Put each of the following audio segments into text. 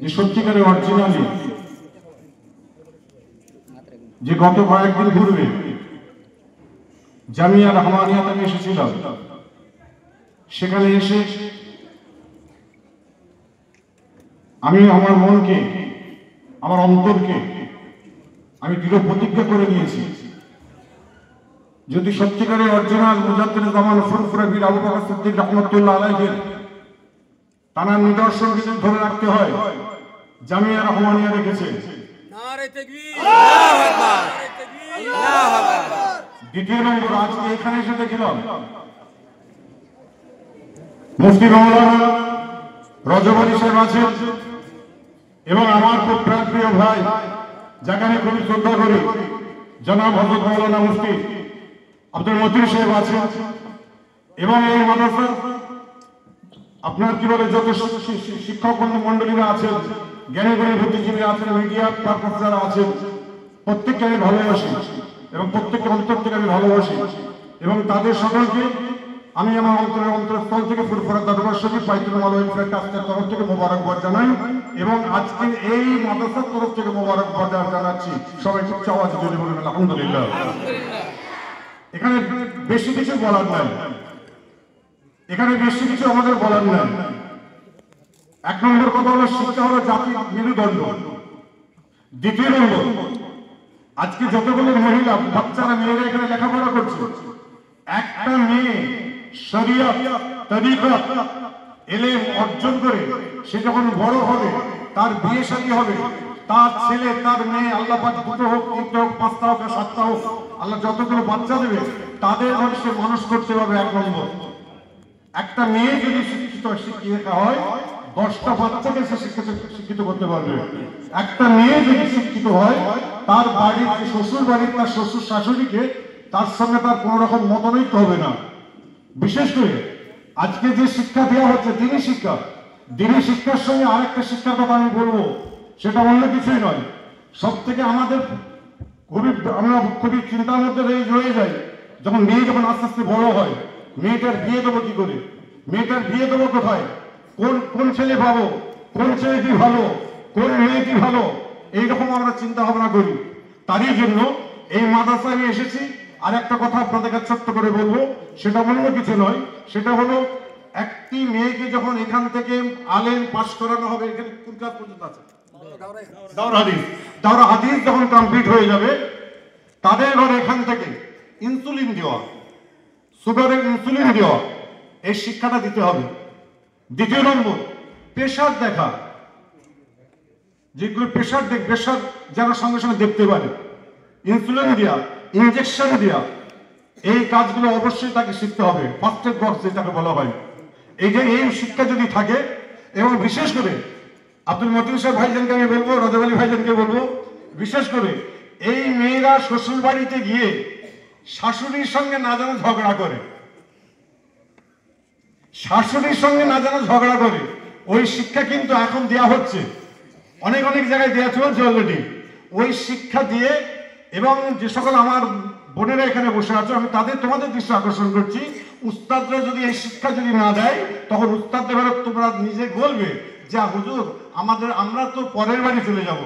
যে সত্যিকারের অরিজিনালি যে গত কয়েকদিন পূর্বে জামিয়া রহমানিয়াতে আমি এসেছিলাম, সেখানে এসে আমি আমার মনকে, আমার অন্তরকে আমি দৃঢ় প্রতিজ্ঞা করে নিয়েছি, যদি সত্যিকারের অরিজিনাল মুজাদ্দিদ জামান ফুরফুরা বীর আবু বকর সিদ্দিক রাহমাতুল্লাহ আলাইহির তার নিদর্শন যদি ধরে রাখতে হয়, জামিয়া রহমানিয়া রেখেছে। নারে তাকবীর, আল্লাহু আকবার, আল্লাহু আকবার। দ্বিতীয় নম্বর, আজকে এখানে এসে দেখলাম মুফতি মাওলানা রজব আলী সাহেব আছেন এবং আমার খুব প্রিয় ভাই, যাকে আমি খুবই শ্রদ্ধা করি, জনাব হযরত মাওলানা মুফতি আব্দুল মতিন সাহেব আছেন এবং এই মাদ্রাসা আপনার কি বলে যত শিক্ষক মন্ডলীরা আছেন, জ্ঞানীগুণী বুদ্ধিজীবী আছেন, মিডিয়া পারপাস যারা আছেন, প্রত্যেককে আমি ভালোবাসি এবং প্রত্যেকের অন্তর থেকে আমি ভালোবাসি এবং তাদের সকলকে আমি আমার অন্তরস্থল থেকে ফুরফুরা দরবার শরীফ বাইতুল মাল ওয়েলফেয়ার ট্রাস্টের তরফ থেকে মোবারকবাদ জানাই এবং আজকে এই মাদ্রাসার তরফ থেকে মোবারকবাদ জানাচ্ছি। সবাই উচ্চ আওয়াজে জোরে বলবেন আলহামদুলিল্লাহ। এখানে বেশি কিছু বলার নাই, এখানে বেশি কিছু আমাদের বলার নাই। এক নম্বর কথা হলো শিক্ষা হলো জাতির মেরুদণ্ড। দ্বিতীয় নম্বর, আজকে যতগুলো মহিলা বাচ্চারা মেয়েরা এখানে লেখাপড়া করছে, একটা মেয়ে শরিয়ত তরিকত ইলম অর্জন করে সে যখন বড় হবে, তার বিয়ে শাদী হবে, তার ছেলে তার মেয়ে, আল্লাহ পাক দুটো হোক, তিনটে হোক, পাঁচটা হোক, সাতটা হোক, আল্লাহ যতগুলো বাচ্চা দেবে তাদের সে মানুষ করতে হবে। এক নম্বর, একটা মেয়ে যদি শিক্ষিত হয় 10টা বাচ্চাকে সে শিক্ষিত করতে পারবে। একটা মেয়ে যদি শিক্ষিত হয়, তার বাড়ির শ্বশুর বাড়ির তার শ্বশুর শাশুড়িকে তার সঙ্গে তার কোন রকম মতানৈক্য হবে না। বিশেষ করে আজকে যে শিক্ষা দেওয়া হচ্ছে দিনী শিক্ষা, দিনী শিক্ষার সঙ্গে আরেকটা শিক্ষার কথা আমি বলবো, সেটা অন্য কিছুই নয়। সব থেকে আমরা খুবই চিন্তার মধ্যে রয়ে যাই, যখন মেয়ে যখন আস্তে আস্তে বড় হয়, মেয়েটার বিয়ে দেবো কি করে, মেয়েটার বিয়ে দেবো কোথায়, কোন ছেলে পাবো, কোন ছেলেটি ভালো, কোন মেয়েটি ভালো, এইরকম আমরা চিন্তা ভাবনা করি। তারই জন্য এই মাদ্রাসায় আমি এসেছি। আর একটা কথা আপনাদের কাছে ছোট্ট করে বলবো, সেটা অন্য কিছু নয়, সেটা হলো একটি মেয়েকে যখন এখান থেকে আলেম পাস করানো হবে, এখানে কোন ক্লাস পর্যন্ত আছে, দাওরা হাদিস যখন কমপ্লিট হয়ে যাবে, তাদের ঘরে এখান থেকে ইনসুলিন দেওয়া, সুগারের ইনসুলিন দেওয়া, এই শিক্ষাটা দিতে হবে। দ্বিতীয় নম্বর, প্রেশার দেখা, যেগুলো প্রেশার যেন সঙ্গে সঙ্গে দেখতে পারে, ইনসুলিন দেওয়া, ইনজেকশন দেওয়া, এই কাজগুলো অবশ্যই তাকে শিখতে হবে। ফার্স্ট এড বক্স যেটাকে বলা হয়, এই শিক্ষা যদি থাকে, এবং বিশেষ করে আব্দুল মতিন সাহেব ভাইজানকে আমি বলবো, রজব আলী ভাইজানকে বলবো, বিশেষ করে এই মেয়েরা শ্বশুর বাড়িতে গিয়ে শাশুড়ির সঙ্গে না যেন ঝগড়া করে, শাশুড়ির সঙ্গে না যেন ঝগড়া করে, ওই শিক্ষা কিন্তু এখন দেয়া হচ্ছে, অনেক জায়গায় দেওয়া চলছে অলরেডি। ওই শিক্ষা দিয়ে, এবং যে সকল আমার বোনেরা এখানে বসে আছো, আমি তোমাদের দৃষ্টি আকর্ষণ করছি, উস্তাদরা যদি এই শিক্ষা যদি না দেয়, তখন উস্তাদদের বেলা তোমরা নিজে বলবে যে হুজুর আমরা তো পরের বাড়ি চলে যাব,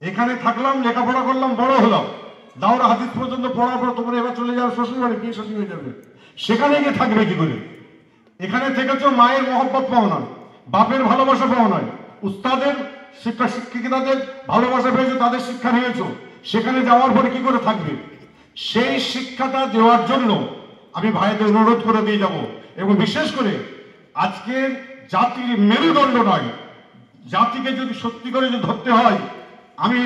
এখানে থাকলাম, লেখাপড়া করলাম, বড় হলাম, দাওরা হাদিস পর্যন্ত পড়ার পর তোমরা এবার চলে যাও শ্বশুর বাড়ি, বিয়ে শাদী হয়ে যাবে, সেখানে গিয়ে থাকবে কি করে? এখানে থেকেছ মায়ের মহব্বত পাও নয়, বাপের ভালোবাসা পাও নয়, উস্তাদের শিক্ষিকাদের ভালোবাসা পেয়েছো, তাদের শিক্ষা নিয়েছো, সেখানে যাওয়ার পরে কি করে থাকবে? সেই শিক্ষাটা দেওয়ার জন্য আমি ভাইদের অনুরোধ করে দিয়ে যাব। এবং বিশেষ করে আজকে জাতির মেরুদণ্ড নয়, জাতিকে যদি সত্যি করে যদি ধরতে হয়, আমি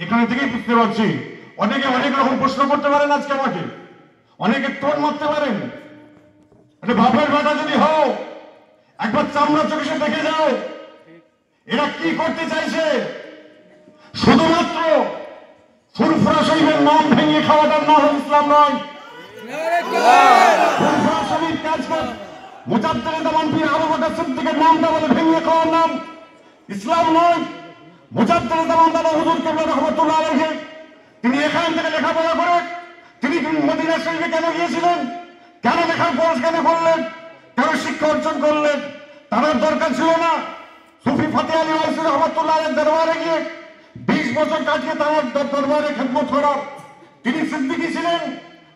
এখানে থেকেই বুঝতে পারছি, অনেকে অনেক রকম প্রশ্ন করতে পারেন, আজকে আমাকে অনেকে টোন মারতে পারেন, বাপের বেটা যদি হও, একবার চামড়া চোখে দেখে যাও এরা কি করতে চাইছে। শুধুমাত্র ফুরফুরা শরীফের নাম ভেঙে খাওয়াটার নাম ইসলাম নয়। ফুরফুরা শরীফ কাজ কর, মুজাদ্দিদ জামান পীর আবু বকর সিদ্দিকের নামটা বলে ভেঙে খাওয়ার নাম ইসলাম নয়। মুজাদ্দিদ জামান দাদা হুজুর কেবলা রাহমাতুল্লাহ আলাইহি, তিনি এখান থেকে লেখাপড়া করে তিনি মদিনা শরীফে কেন গিয়েছিলেন, কেন লেখার পড়াশ কেন করলেন, কেন শিক্ষা অর্জন করলেন? তার দরকার ছিল না। সুফি ফতেহ আলী ওয়াইসি রহমাতুল্লাহ আলাইহির দরবারে গিয়ে 20 বছর কাটিয়ে তার দরবারে খেদমত করার। তিনি সিদ্দিকী ছিলেন,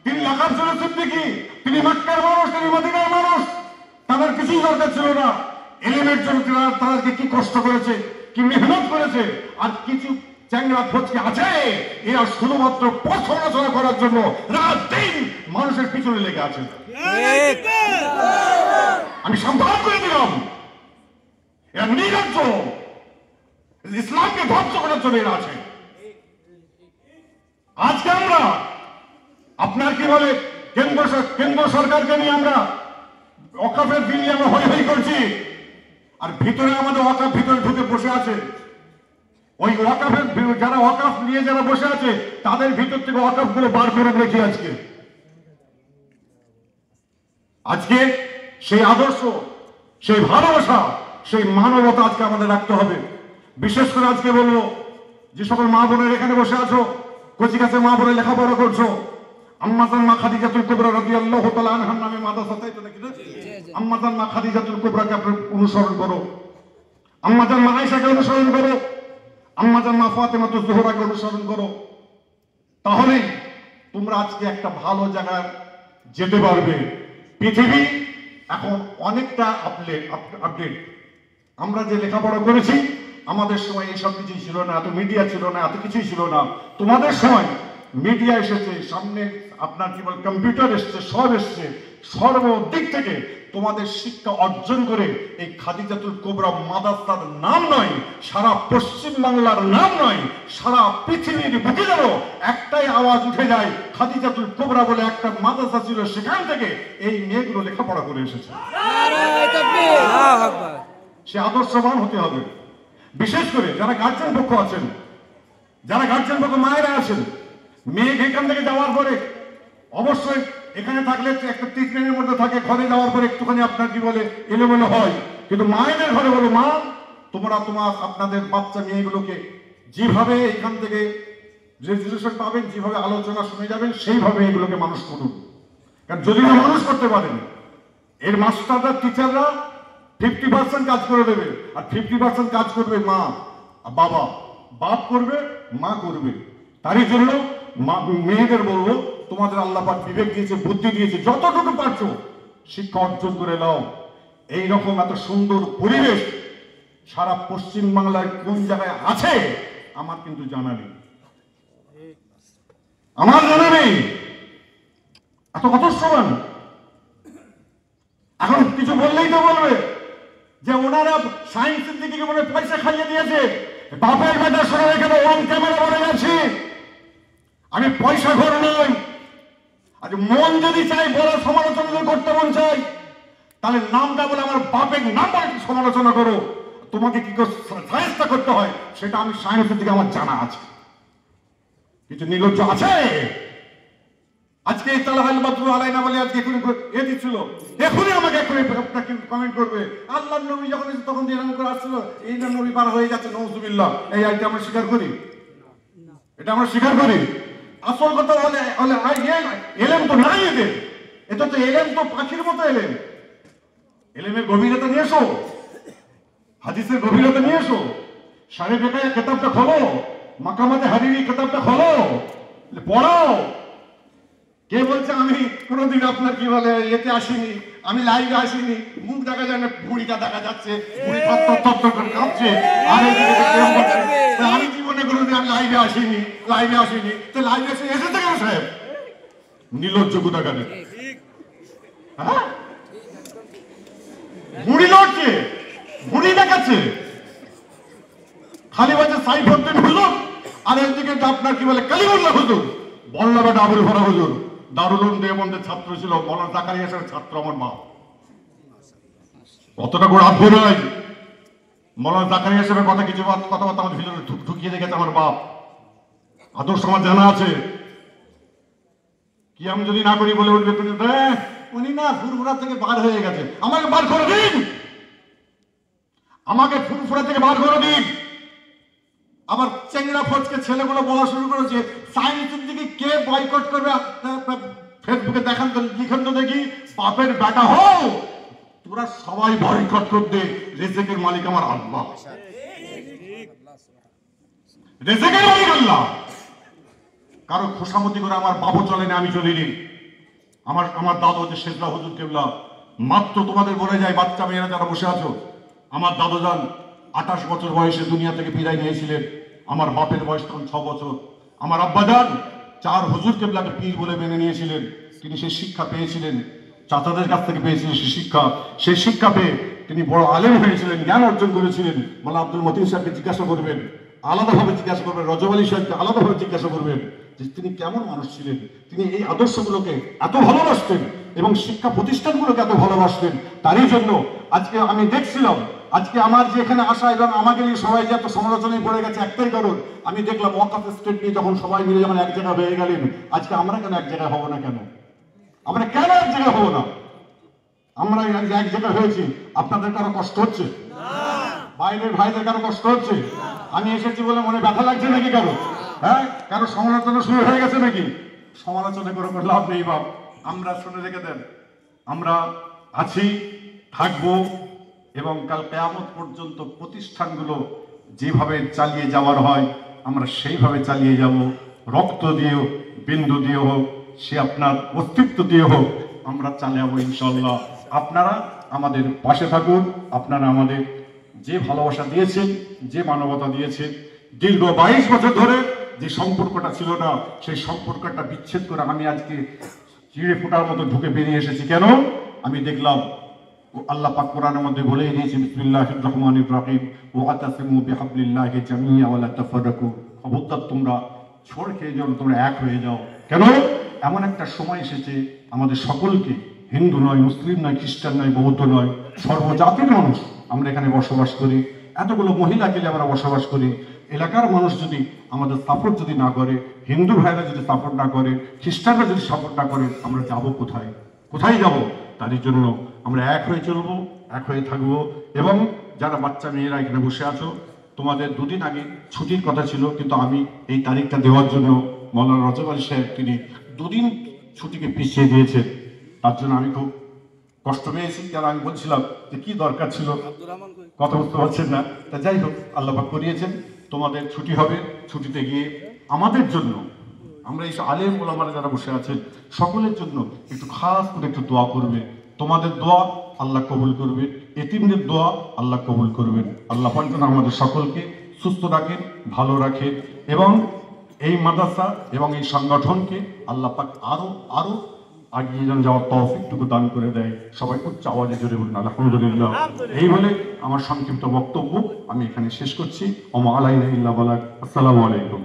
তিনি লাকাব ছিল সিদ্দিকী, তিনি মক্কার মানুষ, তিনি মদিনার মানুষ। তাদের কিছুই দরকার ছিল না। এলিমের জন্য তাদেরকে কি কষ্ট করেছে, কি মেহনত করেছে। আর কিছু চ্যাংরা ফচকে আছে, এরা শুধুমাত্র পথ সমালোচনা করার জন্য রাত দিন মানুষের পিছনে লেগে আছে। আমি সম্ভব করে দিলাম, এরা নির্লজ্জ, ইসলামকে ধ্বংস করার জন্য এরা আছে। আজকে আমরা আপনার কি বলে কেন্দ্র সরকারকে নিয়ে আমরা ওয়াকফের বিল নিয়ে আমরা হই হই করছি, আর ভিতরে আমাদের ওয়াকফ ভিতরে ঢুকে বসে আছে। ওই ওয়াকফের যারা ওয়াকফ নিয়ে যারা বসে আছে তাদের ভিতর থেকে ওয়াকফ গুলো বার করে রেখে আজকে সেই আদর্শ, সেই ভালোবাসা, সেই মানবতা আজকে আমাদের রাখতে হবে। বিশেষ করে আজকে বলবো, যে সকল মা বোনের এখানে বসে আছো, কচি কাছে মা বোনের লেখাপড়া করছো, আম্মাজান মা খাদিজাতুল কুবরা রাদিয়াল্লাহু তাআলা আনহার নামে মাদ্রাসা চাইতো নাকি না? আম্মাজান মা খাদিজাতুল কুবরাকে আপনি অনুসরণ করো, আম্মাজান মা আয়েশাকে অনুসরণ করো, আম্মাজান মা ফাতেমাতুজ জোহরাকে অনুসরণ করো। তাহলে তোমরা আজকে একটা ভালো জায়গায় যেতে পারবে। পৃথিবী এখন অনেকটা আপডেট। আমরা যে লেখাপড়া করেছি, আমাদের সময় এইসব কিছুই ছিল না, এত মিডিয়া ছিল না, এত কিছুই ছিল না। তোমাদের সময় মিডিয়া এসেছে, সামনে আপনার কি বল কম্পিউটার এসছে, সব এসছে। সর্বদিক থেকে তোমাদের শিক্ষা অর্জন করে এই খাদিজাতুল কুবরা মাদ্রাসার নাম নয়, সারা পশ্চিম বাংলার নাম নয়, সারা পৃথিবীর বুকে যেন একটাই আওয়াজ উঠে যায়, খাদিজাতুল কুবরা বলে একটা মাদ্রাসা ছিল, সেখান থেকে এই মেয়েগুলো লেখাপড়া করে এসেছে। সে আদর্শবান হতে হবে। বিশেষ করে যারা গার্জিয়ান পক্ষ আছেন, যারা গার্জিয়ান পক্ষ মায়েরা আছেন, মেয়ে এখান থেকে যাওয়ার পরে অবশ্যই এখানে থাকলে একটা ট্রিটমেন্টের মধ্যে থাকে, ঘরে যাওয়ার পরে একটুখানি আপনার কি বলে এলোমেলো হয়, কিন্তু মায়েদের ঘরে বলো, মা তোমরা আপনাদের বাচ্চা মেয়েগুলোকে যেভাবে এখান থেকে রেজিস্ট্রেশন পাবেন, যেভাবে আলোচনা শুনে যাবেন, সেইভাবে এগুলোকে মানুষ করুন। কারণ যদি না মানুষ করতে পারেন, এর মাস্টাররা টিচাররা 50% কাজ করে দেবে, আর 50% কাজ করবে মা বাবা, বাপ করবে, মা করবে। তারই জন্য মেয়েদের বলবো, তোমাদের আল্লাহ পাক বিবেক দিয়েছে, বুদ্ধি দিয়েছে, যতটুকু পারছো শিক্ষা অর্জন করে নাও। এইরকম এত সুন্দর পরিবেশ সারা পশ্চিম বাংলায় কোন জায়গায় আছে আমার কিন্তু জানা নেই, আমার জানা নেই। এত আদর্শবান। এখন কিছু বললেই তো বলবে যে ওনারা সায়েন্সের দিকে মনে পয়সা খাইয়ে দিয়েছে। বাপের বেটা শুনে এখানে অন ক্যামেরা বলে যাচ্ছি, আমি পয়সা ঘর নই। আজ মন যদি চাই বড় সমালোচনা করতে মন চাই, তাহলে নামটা বলে আমার বাপের নামটা একটু সমালোচনা করো। তোমাকে কি করে সায়েন্সটা করতে হয় সেটা আমি সায়েন্সের দিকে আমার জানা আছে। কিছু নির্লজ্জ আছে আজকে এই তালাহাল বাদরু আলাইনা বলে আজকে এ দিচ্ছিল, এখনই আমাকে আপনাকে কমেন্ট করবে। আল্লাহর নবী যখন এসে তখন এরকম করে আসছিল, এই না নবী পার হয়ে যাচ্ছে, নওজুবিল্লাহ। এই আইটা আমরা স্বীকার করি, এটা আমরা স্বীকার করি। আসল কথা হলে এলেম তো নাই এদের, এটা তো এলেম তো পাখির মতো এলেম। এলেমের গভীরতা নিয়ে এসো, হাদিসের গভীরতা নিয়ে এসো। সারে বেকায়া কিতাবটা খোলো, মাকামাতে হারিরি কিতাবটা খোলো, পড়াও। কে বলছে আমি কোনোদিন আপনার কি বলে এতে আসিনি, আমি লাইভে আসিনি, মুখ দেখা যায় না, ভুঁড়িটা দেখা যাচ্ছে, ভুঁড়ি থর করে কাঁপছে। আর আমি জীবনে কোনোদিন আমি লাইভে আসিনি, তো লাইভে এসেছে কেন সাহেব? নির্লজ্জ কোথাকারে। হ্যাঁ, ভুঁড়ি লড়ছে, ভুঁড়ি দেখাচ্ছে, খালি বাজে সাইফুদ্দিন হুজুর, আর একদিকে আপনার কি বলে কালিমুল্লাহ হুজুর, বল্লা বেটা আবুল ফরা হুজুর, দারুল উলুম দেওবন্দের ছাত্র ছিল, মৌলানা জাকারিয়া সাহেবের ছাত্র আমার মা। কতটা গোড়া আব্বু নয়, মৌলানা জাকারিয়া সাহেবের কথা কিছু কথাবার্তা আমার ভিতরে ঢুকিয়ে রেখেছে আমার বাপ। আদর্শ আমার জানা আছে। কি আমি যদি না করি বলে উঠবে, উনি না ফুরফুরা থেকে বার হয়ে গেছে, আমাকে বার করে দিন, আমাকে ফুরফুরা থেকে বার করে দিন। আবার চেংড়া ফচকে ছেলেগুলো বলা শুরু করেছে, সায়েন্সের দিকে কে বয়কট করবে ফেসবুকে দেখান তো, লিখেন তো দেখি, বাপের বেটা হও তোরা সবাই বয়কট করতে, রিজিকের মালিক আমার আল্লাহ, রিজিকের মালিক আল্লাহ। কারো খোসামতি করে আমার বাবু চলেনি, আমি চলিনি। আমার দাদু হচ্ছে শেখরা হুজুর কেবলা। মাত্র তোমাদের বলে যায়, বাচ্চা মেয়েরা যারা বসে আছো, আমার দাদু যান 28 বছর বয়সে দুনিয়া থেকে বিদায় নিয়েছিলেন। আমার বাপের বয়স তখন 6 বছর। আমার আব্বা যান 4 হুজুর কেবলাকে পীর বলে মেনে নিয়েছিলেন। তিনি সেই শিক্ষা পেয়েছিলেন, চাচাদের কাছ থেকে পেয়েছিলেন সেই শিক্ষা পেয়ে তিনি বড় আলেম হয়েছিলেন, জ্ঞান অর্জন করেছিলেন। মোল্লা আব্দুল মতিন সাহেবকে জিজ্ঞাসা করবেন, আলাদাভাবে জিজ্ঞাসা করবেন, রজব আলী সাহেবকে আলাদাভাবে জিজ্ঞাসা করবেন যে তিনি কেমন মানুষ ছিলেন। তিনি এই আদর্শগুলোকে এত ভালোবাসতেন এবং শিক্ষা প্রতিষ্ঠানগুলোকে এত ভালোবাসতেন। তারই জন্য আজকে আমি দেখছিলাম, আজকে আমার যে এখানে আসা এবং আমাকে নিয়ে সবাই যে এত সমালোচনায় পড়ে গেছে, একটাই কারণ, আমি দেখলাম ওয়াকফ স্টেট নিয়ে যখন সবাই মিলে যখন এক জায়গায় হয়ে গেলেন, আজকে আমরা কেন এক জায়গায় হব না? কেন আমরা কেন এক জায়গায় হব না? আমরা এক জায়গায় হয়েছি, আপনাদের কারো কষ্ট হচ্ছে? বাইরের ভাইদের কারো কষ্ট হচ্ছে? আমি এসেছি বলে মনে ব্যথা লাগছে নাকি কারো? হ্যাঁ, কারো সমালোচনা শুরু হয়ে গেছে নাকি? সমালোচনা করে লাভ নেই বাপ। আমরা শুনে রেখে দেন, আমরা আছি, থাকবো এবং কাল কিয়ামত পর্যন্ত প্রতিষ্ঠানগুলো যেভাবে চালিয়ে যাওয়ার হয় আমরা সেইভাবে চালিয়ে যাব। রক্ত দিয়েও, বিন্দু দিয়ে হোক, সে আপনার অস্তিত্ব দিয়ে হোক, আমরা চালিয়ে যাবো ইনশাল্লাহ। আপনারা আমাদের পাশে থাকুন। আপনারা আমাদের যে ভালোবাসা দিয়েছেন, যে মানবতা দিয়েছেন, দীর্ঘ 22 বছর ধরে যে সম্পর্কটা ছিল না, সেই সম্পর্কটা বিচ্ছেদ করে আমি আজকে চিড়ে ফোটার মতো ঢুকে বেরিয়ে এসেছি। কেন? আমি দেখলাম আল্লাহ পাক কোরআনের মধ্যে বলেই দিয়েছে, বিসমিল্লাহির রহমানির রহিম, ওয়াতাসিমু বিহাবলিল্লাহি জামিআ ওয়া লা তাফাররাকু। খবরদার তোমরা ছড় খেয়ে যাও, তোমরা এক হয়ে যাও। কেন? এমন একটা সময় এসেছে আমাদের সকলকে, হিন্দু নয়, মুসলিম নয়, খ্রিস্টান নয়, বৌদ্ধ নয়, সর্বজাতির মানুষ আমরা এখানে বসবাস করি। এতগুলো মহিলা গেলে আমরা বসবাস করি। এলাকার মানুষ যদি আমাদের সাপোর্ট যদি না করে, হিন্দু ভাইরা যদি সাপোর্ট না করে, খ্রিস্টানরা যদি সাপোর্ট না করে, আমরা যাব কোথায়? কোথায় যাব? তারই জন্য আমরা এক হয়ে চলবো, এক হয়ে থাকবো। এবং যারা বাচ্চা মেয়েরা এখানে বসে আছো, তোমাদের 2 দিন আগে ছুটির কথা ছিল, কিন্তু আমি এই তারিখটা দেওয়ার জন্য মৌলানা রজব আলী সাহেব তিনি 2 দিন ছুটিকে পিছিয়ে দিয়েছেন। তার জন্য আমি খুব কষ্ট পেয়েছি। কেন আমি বলছিলাম যে কি দরকার ছিল, কথা বুঝতে পারছেন না। তা যাই হোক, আল্লাহ পাক করিয়েছেন, তোমাদের ছুটি হবে। ছুটিতে গিয়ে আমাদের জন্য, আমরা এই আলেম ওলামারা যারা বসে আছেন সকলের জন্য একটু খাস করে একটু দোয়া করবে। তোমাদের দোয়া আল্লাহ কবুল করবে, এতিমদের দোয়া আল্লাহ কবুল করবেন। আল্লাহ পাক যেন আমাদের সকলকে সুস্থ রাখেন, ভালো রাখেন এবং এই মাদ্রাসা এবং এই সংগঠনকে আল্লাহ পাক আরো আগিয়ে যেন যাওয়ার তৌফিকটুকু দান করে দেয়। সবাই উচ্চ আওয়াজে জোরে বলুন আলহামদুলিল্লাহ। এই বলে আমার সংক্ষিপ্ত বক্তব্য আমি এখানে শেষ করছি। ওমা আলাইনা ইল্লা বালাগ। আসসালামু আলাইকুম।